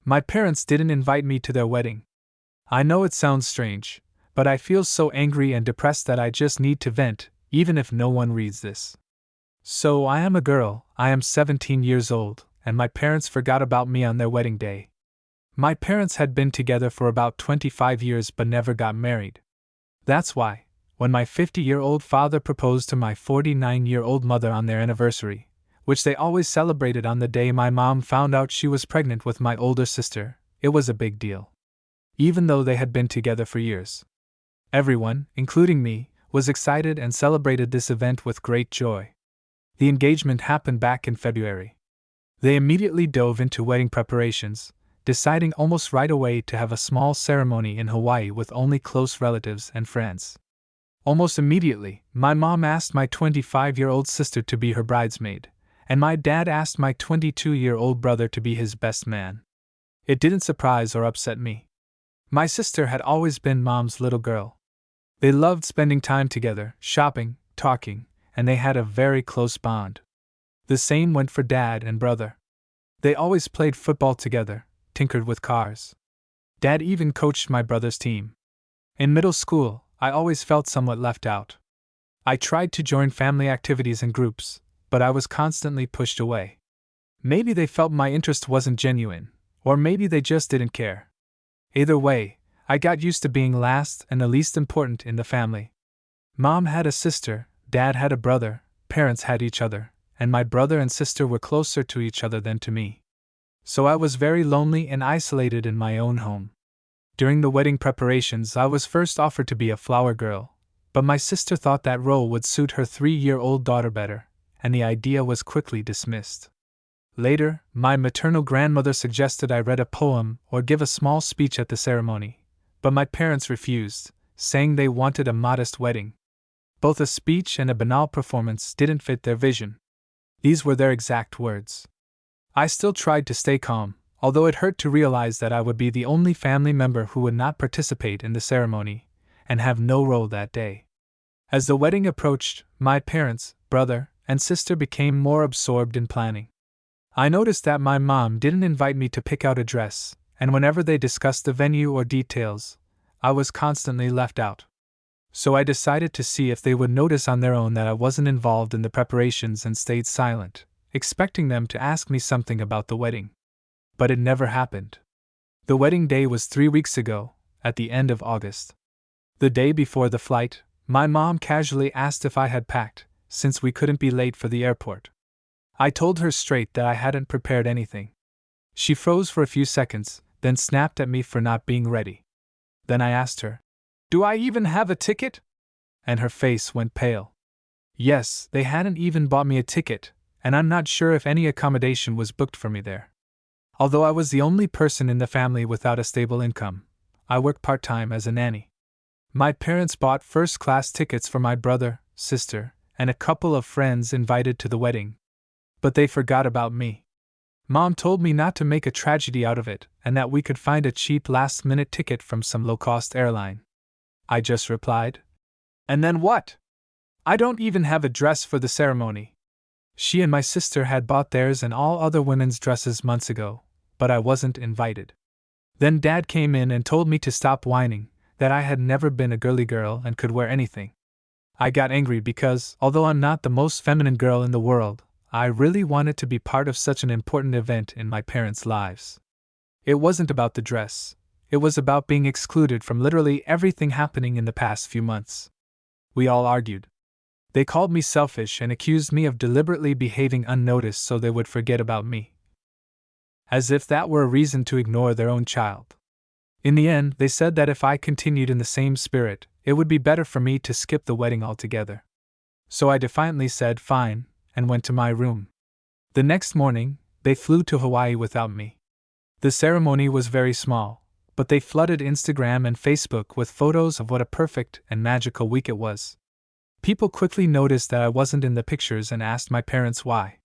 My parents didn't invite me to their wedding. I know it sounds strange, but I feel so angry and depressed that I just need to vent, even if no one reads this. So I am a girl, I am 17 years old, and my parents forgot about me on their wedding day. My parents had been together for about 25 years but never got married. That's why, when my 50-year-old father proposed to my 49-year-old mother on their anniversary, which they always celebrated on the day my mom found out she was pregnant with my older sister, it was a big deal. Even though they had been together for years. Everyone, including me, was excited and celebrated this event with great joy. The engagement happened back in February. They immediately dove into wedding preparations, deciding almost right away to have a small ceremony in Hawaii with only close relatives and friends. Almost immediately, my mom asked my 25-year-old sister to be her bridesmaid, and my dad asked my 22-year-old brother to be his best man. It didn't surprise or upset me. My sister had always been Mom's little girl. They loved spending time together, shopping, talking, and they had a very close bond. The same went for Dad and brother. They always played football together, tinkered with cars. Dad even coached my brother's team. In middle school, I always felt somewhat left out. I tried to join family activities and groups, but I was constantly pushed away. Maybe they felt my interest wasn't genuine, or maybe they just didn't care. Either way, I got used to being last and the least important in the family. Mom had a sister, Dad had a brother, parents had each other, and my brother and sister were closer to each other than to me. So I was very lonely and isolated in my own home. During the wedding preparations, I was first offered to be a flower girl, but my sister thought that role would suit her 3-year-old daughter better, and the idea was quickly dismissed. Later, my maternal grandmother suggested I read a poem or give a small speech at the ceremony, but my parents refused, saying they wanted a modest wedding. Both a speech and a banal performance didn't fit their vision. These were their exact words. I still tried to stay calm, although it hurt to realize that I would be the only family member who would not participate in the ceremony, and have no role that day. As the wedding approached, my parents, brother, and sister became more absorbed in planning. I noticed that my mom didn't invite me to pick out a dress, and whenever they discussed the venue or details, I was constantly left out. So I decided to see if they would notice on their own that I wasn't involved in the preparations and stayed silent, expecting them to ask me something about the wedding. But it never happened. The wedding day was 3 weeks ago, at the end of August. The day before the flight, my mom casually asked if I had packed, since we couldn't be late for the airport. I told her straight that I hadn't prepared anything. She froze for a few seconds, then snapped at me for not being ready. Then I asked her, "Do I even have a ticket?" And her face went pale. Yes, they hadn't even bought me a ticket, and I'm not sure if any accommodation was booked for me there. Although I was the only person in the family without a stable income, I worked part-time as a nanny. My parents bought first-class tickets for my brother, sister, and a couple of friends invited to the wedding. But they forgot about me. Mom told me not to make a tragedy out of it and that we could find a cheap last-minute ticket from some low-cost airline. I just replied, "And then what? I don't even have a dress for the ceremony." She and my sister had bought theirs and all other women's dresses months ago, but I wasn't invited. Then Dad came in and told me to stop whining, that I had never been a girly girl and could wear anything. I got angry because, although I'm not the most feminine girl in the world, I really wanted to be part of such an important event in my parents' lives. It wasn't about the dress, it was about being excluded from literally everything happening in the past few months. We all argued. They called me selfish and accused me of deliberately behaving unnoticed so they would forget about me. As if that were a reason to ignore their own child. In the end, they said that if I continued in the same spirit, it would be better for me to skip the wedding altogether. So I defiantly said fine, and went to my room. The next morning, they flew to Hawaii without me. The ceremony was very small, but they flooded Instagram and Facebook with photos of what a perfect and magical week it was. People quickly noticed that I wasn't in the pictures and asked my parents why.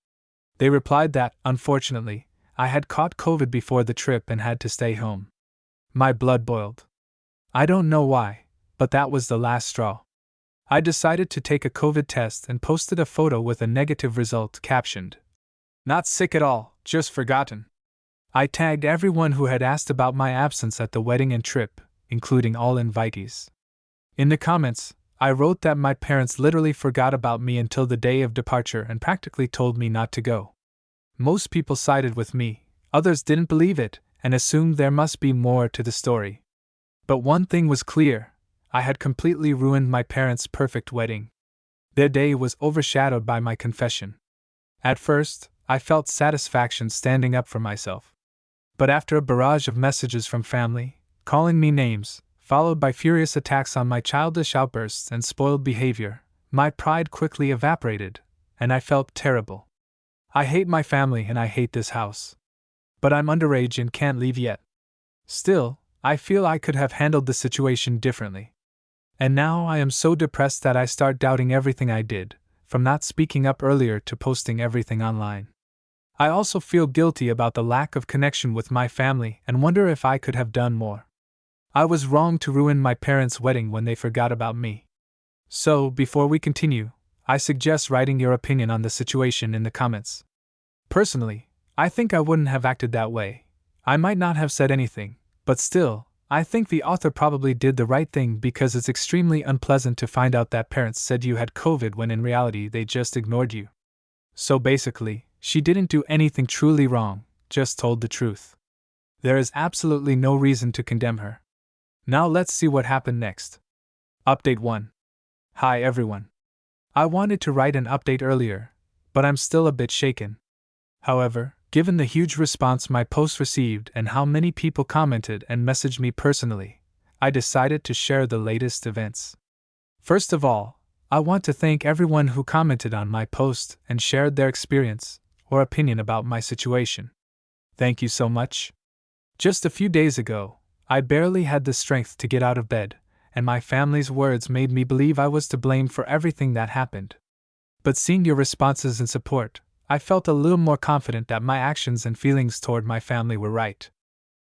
They replied that, unfortunately, I had caught COVID before the trip and had to stay home. My blood boiled. I don't know why, but that was the last straw. I decided to take a COVID test and posted a photo with a negative result captioned, "Not sick at all, just forgotten." I tagged everyone who had asked about my absence at the wedding and trip, including all invitees. In the comments, I wrote that my parents literally forgot about me until the day of departure and practically told me not to go. Most people sided with me, others didn't believe it, and assumed there must be more to the story. But one thing was clear: I had completely ruined my parents' perfect wedding. Their day was overshadowed by my confession. At first, I felt satisfaction standing up for myself. But after a barrage of messages from family, calling me names, followed by furious attacks on my childish outbursts and spoiled behavior, my pride quickly evaporated, and I felt terrible. I hate my family and I hate this house. But I'm underage and can't leave yet. Still, I feel I could have handled the situation differently. And now I am so depressed that I start doubting everything I did, from not speaking up earlier to posting everything online. I also feel guilty about the lack of connection with my family and wonder if I could have done more. I was wrong to ruin my parents' wedding when they forgot about me. So, before we continue, I suggest writing your opinion on the situation in the comments. Personally, I think I wouldn't have acted that way. I might not have said anything, but still, I think the author probably did the right thing because it's extremely unpleasant to find out that parents said you had COVID when in reality they just ignored you. So basically, she didn't do anything truly wrong, just told the truth. There is absolutely no reason to condemn her. Now let's see what happened next. Update 1. Hi everyone. I wanted to write an update earlier, but I'm still a bit shaken. However, given the huge response my post received and how many people commented and messaged me personally, I decided to share the latest events. First of all, I want to thank everyone who commented on my post and shared their experience or opinion about my situation. Thank you so much. Just a few days ago, I barely had the strength to get out of bed, and my family's words made me believe I was to blame for everything that happened. But seeing your responses and support, I felt a little more confident that my actions and feelings toward my family were right.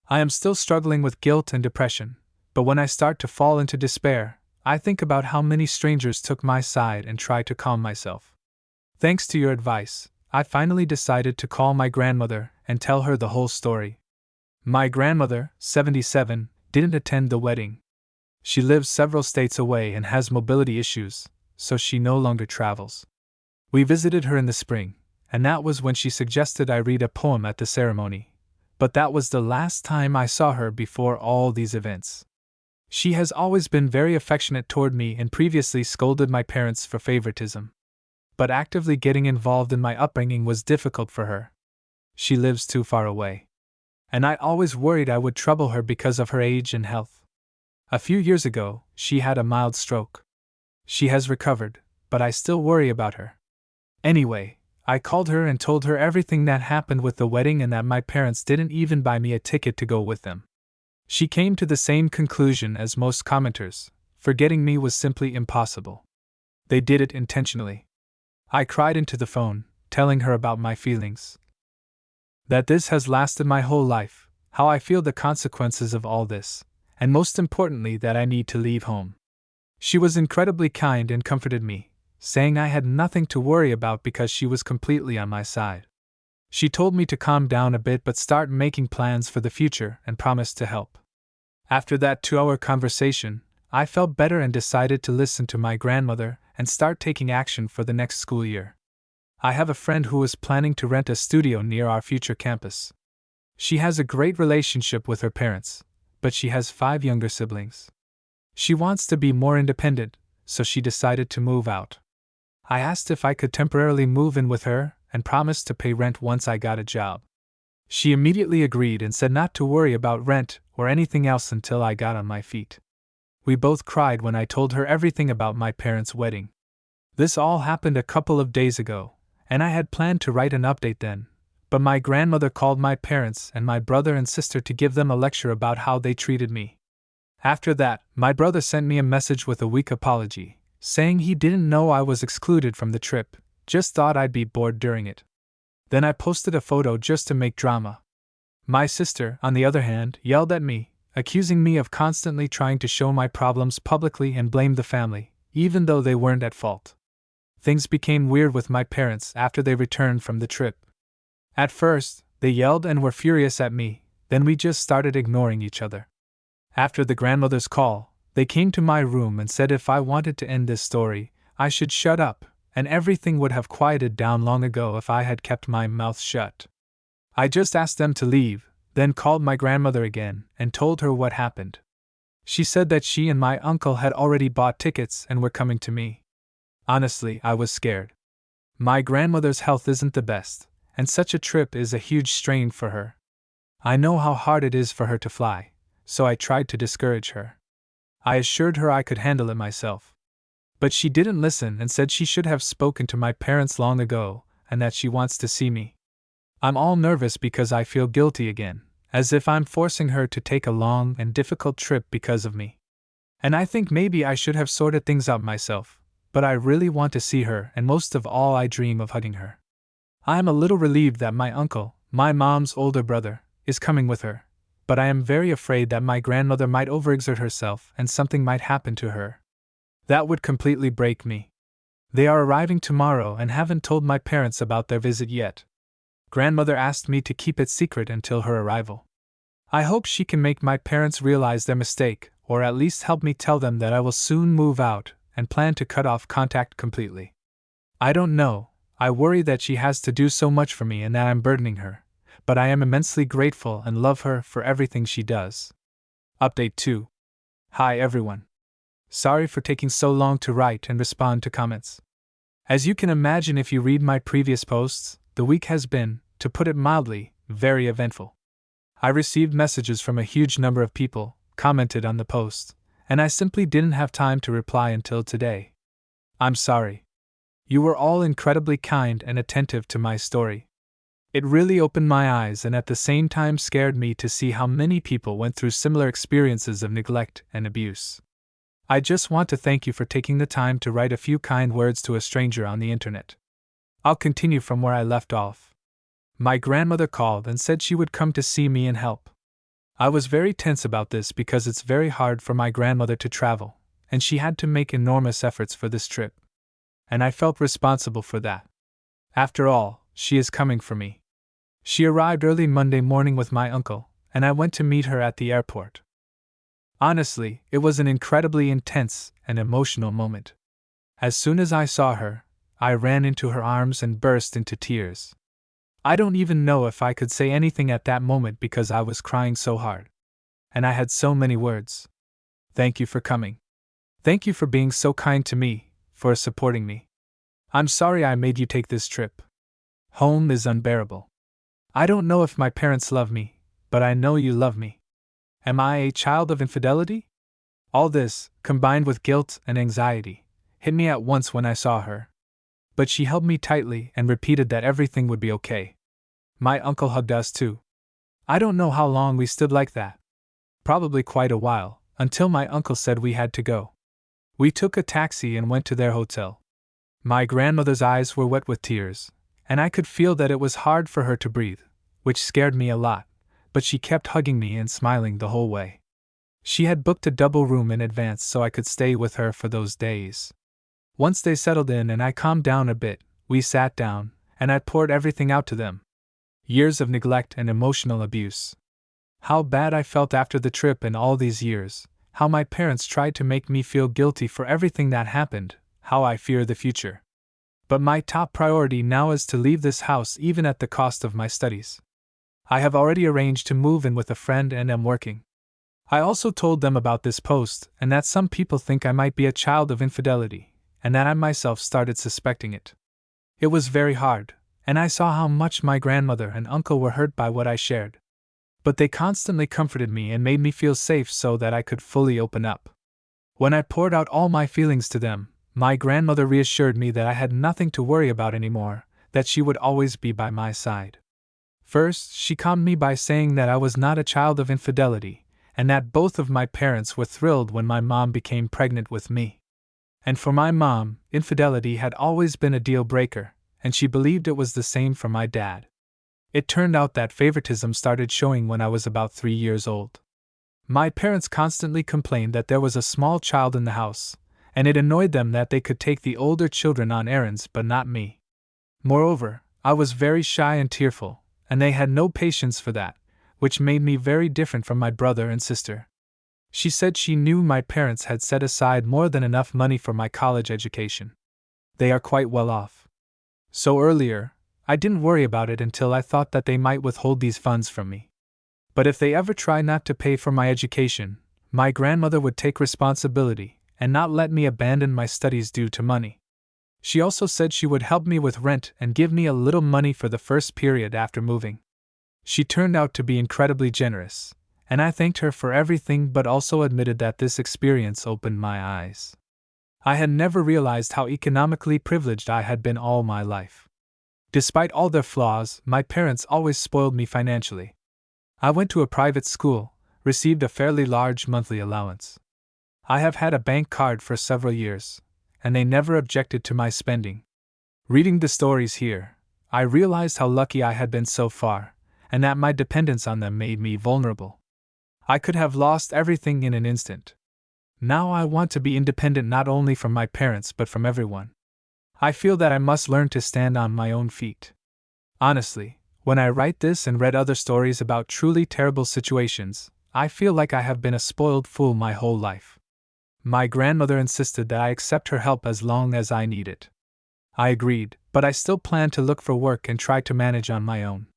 I am still struggling with guilt and depression, but when I start to fall into despair, I think about how many strangers took my side and tried to calm myself. Thanks to your advice, I finally decided to call my grandmother and tell her the whole story. My grandmother, 77, didn't attend the wedding. She lives several states away and has mobility issues, so she no longer travels. We visited her in the spring, and that was when she suggested I read a poem at the ceremony, but that was the last time I saw her before all these events. She has always been very affectionate toward me and previously scolded my parents for favoritism. But actively getting involved in my upbringing was difficult for her. She lives too far away. And I always worried I would trouble her because of her age and health. A few years ago, she had a mild stroke. She has recovered, but I still worry about her. Anyway, I called her and told her everything that happened with the wedding and that my parents didn't even buy me a ticket to go with them. She came to the same conclusion as most commenters: forgetting me was simply impossible. They did it intentionally. I cried into the phone, telling her about my feelings. That this has lasted my whole life, how I feel the consequences of all this, and most importantly that I need to leave home. She was incredibly kind and comforted me, saying I had nothing to worry about because she was completely on my side. She told me to calm down a bit but start making plans for the future and promised to help. After that 2-hour conversation, I felt better and decided to listen to my grandmother and start taking action for the next school year. I have a friend who is planning to rent a studio near our future campus. She has a great relationship with her parents, but she has 5 younger siblings. She wants to be more independent, so she decided to move out. I asked if I could temporarily move in with her and promised to pay rent once I got a job. She immediately agreed and said not to worry about rent or anything else until I got on my feet. We both cried when I told her everything about my parents' wedding. This all happened a couple of days ago, and I had planned to write an update then, but my grandmother called my parents and my brother and sister to give them a lecture about how they treated me. After that, my brother sent me a message with a weak apology, saying he didn't know I was excluded from the trip, just thought I'd be bored during it. Then I posted a photo just to make drama. My sister, on the other hand, yelled at me, accusing me of constantly trying to show my problems publicly and blamed the family, even though they weren't at fault. Things became weird with my parents after they returned from the trip. At first, They yelled and were furious at me, then we just started ignoring each other. After the grandmother's call, they came to my room and said if I wanted to end this story, I should shut up, and everything would have quieted down long ago if I had kept my mouth shut. I just asked them to leave, then called my grandmother again and told her what happened. She said that she and my uncle had already bought tickets and were coming to me. Honestly, I was scared. My grandmother's health isn't the best, and such a trip is a huge strain for her. I know how hard it is for her to fly, so I tried to discourage her. I assured her I could handle it myself. But she didn't listen and said she should have spoken to my parents long ago, and that she wants to see me. I'm all nervous because I feel guilty again, as if I'm forcing her to take a long and difficult trip because of me. And I think maybe I should have sorted things out myself, but I really want to see her, and most of all I dream of hugging her. I am a little relieved that my uncle, my mom's older brother, is coming with her, but I am very afraid that my grandmother might overexert herself and something might happen to her. That would completely break me. They are arriving tomorrow and haven't told my parents about their visit yet. Grandmother asked me to keep it secret until her arrival. I hope she can make my parents realize their mistake, or at least help me tell them that I will soon move out and plan to cut off contact completely. I don't know, I worry that she has to do so much for me and that I'm burdening her, but I am immensely grateful and love her for everything she does. Update 2. Hi everyone. Sorry for taking so long to write and respond to comments. As you can imagine if you read my previous posts, the week has been, to put it mildly, very eventful. I received messages from a huge number of people, commented on the post, and I simply didn't have time to reply until today. I'm sorry. You were all incredibly kind and attentive to my story. It really opened my eyes and at the same time scared me to see how many people went through similar experiences of neglect and abuse. I just want to thank you for taking the time to write a few kind words to a stranger on the internet. I'll continue from where I left off. My grandmother called and said she would come to see me and help. I was very tense about this because it's very hard for my grandmother to travel, and she had to make enormous efforts for this trip. And I felt responsible for that. After all, she is coming for me. She arrived early Monday morning with my uncle, and I went to meet her at the airport. Honestly, it was an incredibly intense and emotional moment. As soon as I saw her, I ran into her arms and burst into tears. I don't even know if I could say anything at that moment because I was crying so hard. And I had so many words. Thank you for coming. Thank you for being so kind to me, for supporting me. I'm sorry I made you take this trip. Home is unbearable. I don't know if my parents love me, but I know you love me. Am I a child of infidelity? All this, combined with guilt and anxiety, hit me at once when I saw her. But she held me tightly and repeated that everything would be okay. My uncle hugged us too. I don't know how long we stood like that. Probably quite a while, until my uncle said we had to go. We took a taxi and went to their hotel. My grandmother's eyes were wet with tears, and I could feel that it was hard for her to breathe, which scared me a lot, but she kept hugging me and smiling the whole way. She had booked a double room in advance so I could stay with her for those days. Once they settled in and I calmed down a bit, we sat down, and I poured everything out to them. Years of neglect and emotional abuse. How bad I felt after the trip and all these years, how my parents tried to make me feel guilty for everything that happened, how I fear the future. But my top priority now is to leave this house even at the cost of my studies. I have already arranged to move in with a friend and am working. I also told them about this post and that some people think I might be a child of infidelity, and that I myself started suspecting it. It was very hard, and I saw how much my grandmother and uncle were hurt by what I shared. But they constantly comforted me and made me feel safe so that I could fully open up. When I poured out all my feelings to them, my grandmother reassured me that I had nothing to worry about anymore, that she would always be by my side. First, she calmed me by saying that I was not a child of infidelity, and that both of my parents were thrilled when my mom became pregnant with me. And for my mom, infidelity had always been a deal breaker, and she believed it was the same for my dad. It turned out that favoritism started showing when I was about 3 years old. My parents constantly complained that there was a small child in the house, and it annoyed them that they could take the older children on errands but not me. Moreover, I was very shy and tearful, and they had no patience for that, which made me very different from my brother and sister. She said she knew my parents had set aside more than enough money for my college education. They are quite well off. So earlier, I didn't worry about it until I thought that they might withhold these funds from me. But if they ever try not to pay for my education, my grandmother would take responsibility and not let me abandon my studies due to money. She also said she would help me with rent and give me a little money for the first period after moving. She turned out to be incredibly generous, and I thanked her for everything but also admitted that this experience opened my eyes. I had never realized how economically privileged I had been all my life. Despite all their flaws, my parents always spoiled me financially. I went to a private school, received a fairly large monthly allowance. I have had a bank card for several years, and they never objected to my spending. Reading the stories here, I realized how lucky I had been so far, and that my dependence on them made me vulnerable. I could have lost everything in an instant. Now I want to be independent not only from my parents but from everyone. I feel that I must learn to stand on my own feet. Honestly, when I write this and read other stories about truly terrible situations, I feel like I have been a spoiled fool my whole life. My grandmother insisted that I accept her help as long as I need it. I agreed, but I still planned to look for work and try to manage on my own.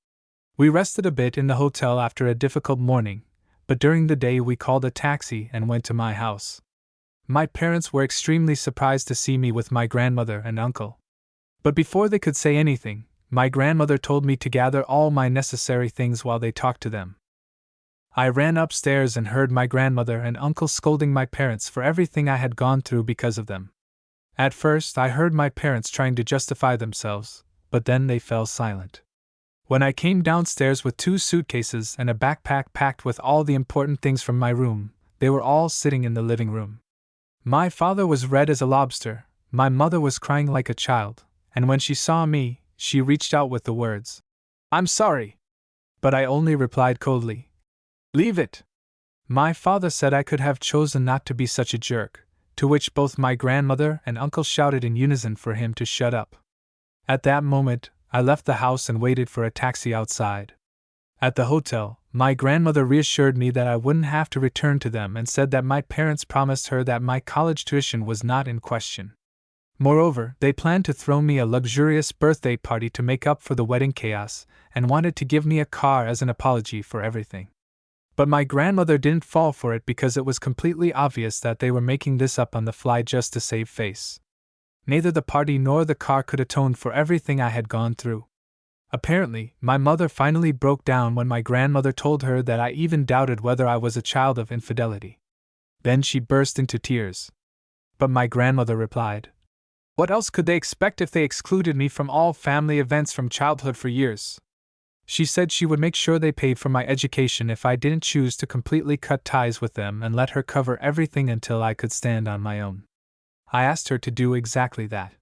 We rested a bit in the hotel after a difficult morning, but during the day we called a taxi and went to my house. My parents were extremely surprised to see me with my grandmother and uncle. But before they could say anything, my grandmother told me to gather all my necessary things while they talked to them. I ran upstairs and heard my grandmother and uncle scolding my parents for everything I had gone through because of them. At first I heard my parents trying to justify themselves, but then they fell silent. When I came downstairs with 2 suitcases and a backpack packed with all the important things from my room, they were all sitting in the living room. My father was red as a lobster, my mother was crying like a child, and when she saw me, she reached out with the words, "I'm sorry." But I only replied coldly, "Leave it." My father said I could have chosen not to be such a jerk, to which both my grandmother and uncle shouted in unison for him to shut up. At that moment, I left the house and waited for a taxi outside. At the hotel, my grandmother reassured me that I wouldn't have to return to them and said that my parents promised her that my college tuition was not in question. Moreover, they planned to throw me a luxurious birthday party to make up for the wedding chaos and wanted to give me a car as an apology for everything. But my grandmother didn't fall for it because it was completely obvious that they were making this up on the fly just to save face. Neither the party nor the car could atone for everything I had gone through. Apparently, my mother finally broke down when my grandmother told her that I even doubted whether I was a child of infidelity. Then she burst into tears. But my grandmother replied, "What else could they expect if they excluded me from all family events from childhood for years?" She said she would make sure they paid for my education if I didn't choose to completely cut ties with them and let her cover everything until I could stand on my own. I asked her to do exactly that.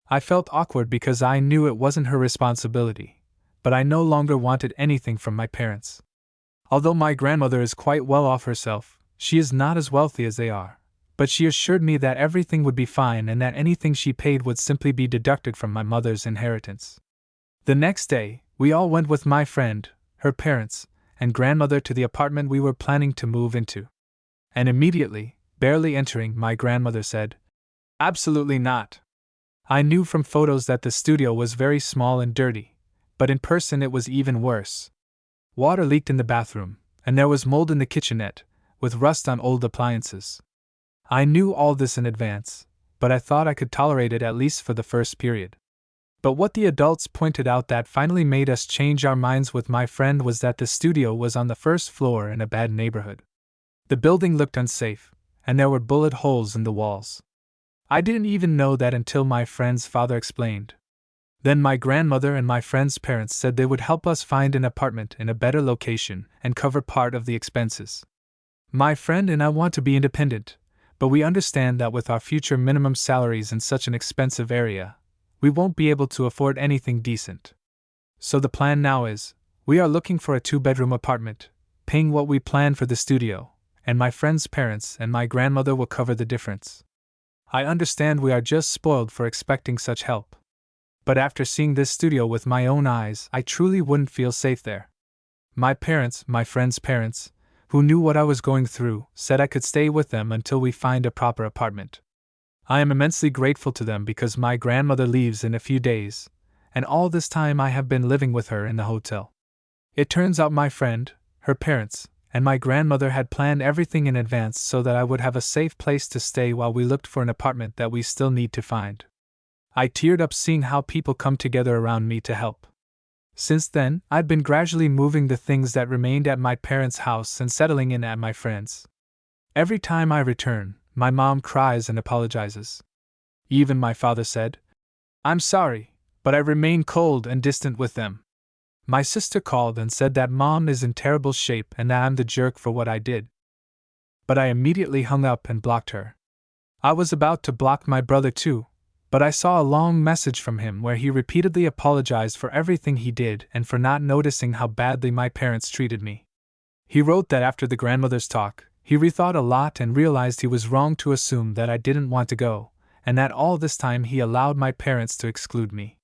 I felt awkward because I knew it wasn't her responsibility, but I no longer wanted anything from my parents. Although my grandmother is quite well off herself, she is not as wealthy as they are, but she assured me that everything would be fine and that anything she paid would simply be deducted from my mother's inheritance. The next day, we all went with my friend, her parents, and grandmother to the apartment we were planning to move into. And immediately, barely entering, my grandmother said, "Absolutely not." I knew from photos that the studio was very small and dirty, but in person it was even worse. Water leaked in the bathroom, and there was mold in the kitchenette, with rust on old appliances. I knew all this in advance, but I thought I could tolerate it at least for the first period. But what the adults pointed out that finally made us change our minds with my friend was that the studio was on the first floor in a bad neighborhood. The building looked unsafe, and there were bullet holes in the walls. I didn't even know that until my friend's father explained. Then my grandmother and my friend's parents said they would help us find an apartment in a better location and cover part of the expenses. My friend and I want to be independent, but we understand that with our future minimum salaries in such an expensive area, we won't be able to afford anything decent. So the plan now is, we are looking for a 2-bedroom apartment, paying what we plan for the studio, and my friend's parents and my grandmother will cover the difference. I understand we are just spoiled for expecting such help. But after seeing this studio with my own eyes, I truly wouldn't feel safe there. My parents, my friend's parents, who knew what I was going through, said I could stay with them until we find a proper apartment. I am immensely grateful to them because my grandmother leaves in a few days, and all this time I have been living with her in the hotel. It turns out my friend, her parents, and my grandmother had planned everything in advance so that I would have a safe place to stay while we looked for an apartment that we still need to find. I teared up seeing how people come together around me to help. Since then, I'd been gradually moving the things that remained at my parents' house and settling in at my friends'. Every time I return, my mom cries and apologizes. Even my father said, "I'm sorry, but I remain cold and distant with them." My sister called and said that Mom is in terrible shape and that I'm the jerk for what I did. But I immediately hung up and blocked her. I was about to block my brother too, but I saw a long message from him where he repeatedly apologized for everything he did and for not noticing how badly my parents treated me. He wrote that after the grandmother's talk, he rethought a lot and realized he was wrong to assume that I didn't want to go, and that all this time he allowed my parents to exclude me.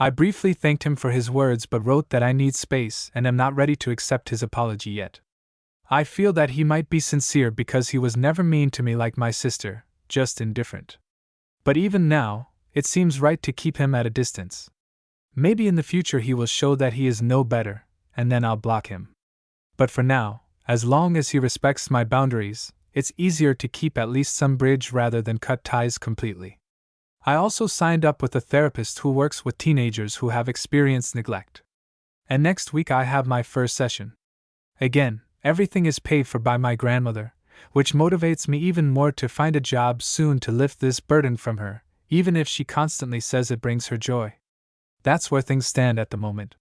I briefly thanked him for his words but wrote that I need space and am not ready to accept his apology yet. I feel that he might be sincere because he was never mean to me like my sister, just indifferent. But even now, it seems right to keep him at a distance. Maybe in the future he will show that he is no better, and then I'll block him. But for now, as long as he respects my boundaries, it's easier to keep at least some bridge rather than cut ties completely. I also signed up with a therapist who works with teenagers who have experienced neglect. And next week I have my first session. Again, everything is paid for by my grandmother, which motivates me even more to find a job soon to lift this burden from her, even if she constantly says it brings her joy. That's where things stand at the moment.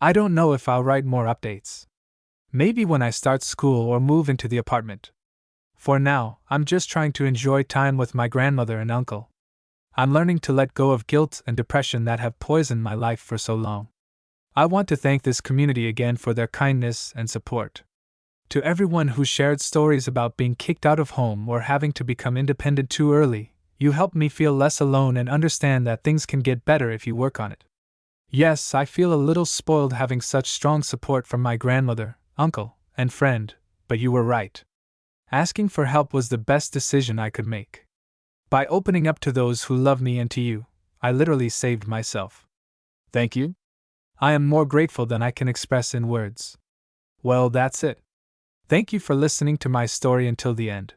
I don't know if I'll write more updates. Maybe when I start school or move into the apartment. For now, I'm just trying to enjoy time with my grandmother and uncle. I'm learning to let go of guilt and depression that have poisoned my life for so long. I want to thank this community again for their kindness and support. To everyone who shared stories about being kicked out of home or having to become independent too early, you helped me feel less alone and understand that things can get better if you work on it. Yes, I feel a little spoiled having such strong support from my grandmother, uncle, and friend, but you were right. Asking for help was the best decision I could make. By opening up to those who love me and to you, I literally saved myself. Thank you. I am more grateful than I can express in words. Well, that's it. Thank you for listening to my story until the end.